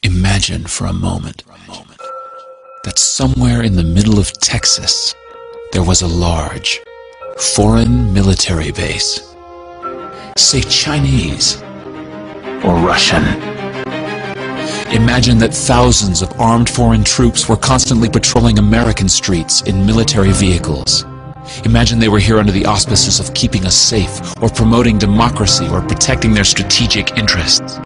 Imagine for a moment that somewhere in the middle of Texas there was a large foreign military base, say Chinese or Russian. Imagine that thousands of armed foreign troops were constantly patrolling American streets in military vehicles. Imagine they were here under the auspices of keeping us safe, or promoting democracy, or protecting their strategic interests.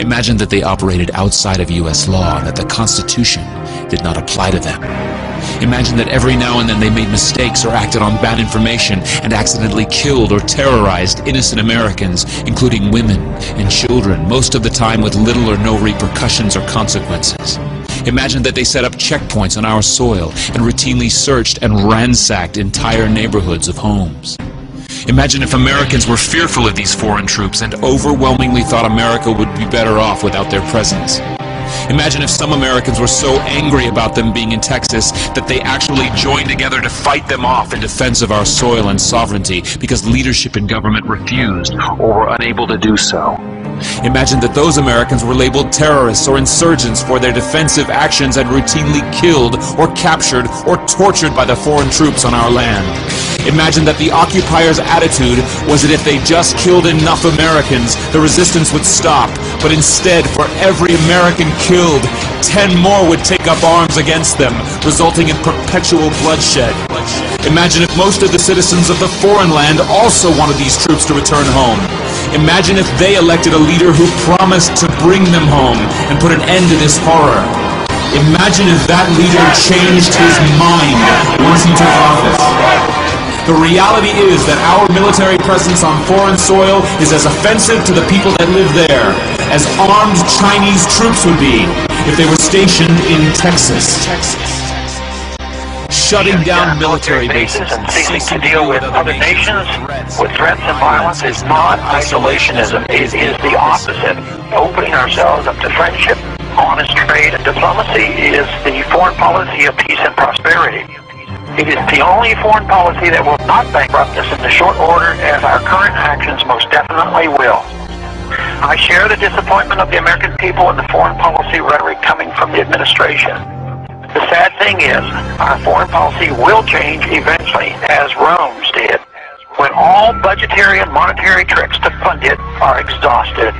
Imagine that they operated outside of U.S. law and that the Constitution did not apply to them. Imagine that every now and then they made mistakes or acted on bad information and accidentally killed or terrorized innocent Americans, including women and children, most of the time with little or no repercussions or consequences. Imagine that they set up checkpoints on our soil and routinely searched and ransacked entire neighborhoods of homes. Imagine if Americans were fearful of these foreign troops and overwhelmingly thought America would be better off without their presence. Imagine if some Americans were so angry about them being in Texas that they actually joined together to fight them off in defense of our soil and sovereignty because leadership in government refused or were unable to do so. Imagine that those Americans were labeled terrorists or insurgents for their defensive actions and routinely killed or captured or tortured by the foreign troops on our land. Imagine that the occupiers' attitude was that if they just killed enough Americans, the resistance would stop, but instead, for every American killed, 10 more would take up arms against them, resulting in perpetual bloodshed. Imagine if most of the citizens of the foreign land also wanted these troops to return home. Imagine if they elected a leader who promised to bring them home and put an end to this horror. Imagine if that leader changed his mind once he took office. The reality is that our military presence on foreign soil is as offensive to the people that live there as armed Chinese troops would be if they were stationed in Texas. Shutting down military bases and ceasing to deal with other nations with threats and violence is not isolationism. It is the opposite. Opening ourselves up to friendship, honest trade, and diplomacy is the foreign policy of peace and prosperity. It is the only foreign policy that will not bankrupt us in the short order, as our current actions most definitely will. I share the disappointment of the American people in the foreign policy rhetoric coming from the administration. The sad thing is, our foreign policy will change eventually, as Rome's did, when all budgetary and monetary tricks to fund it are exhausted.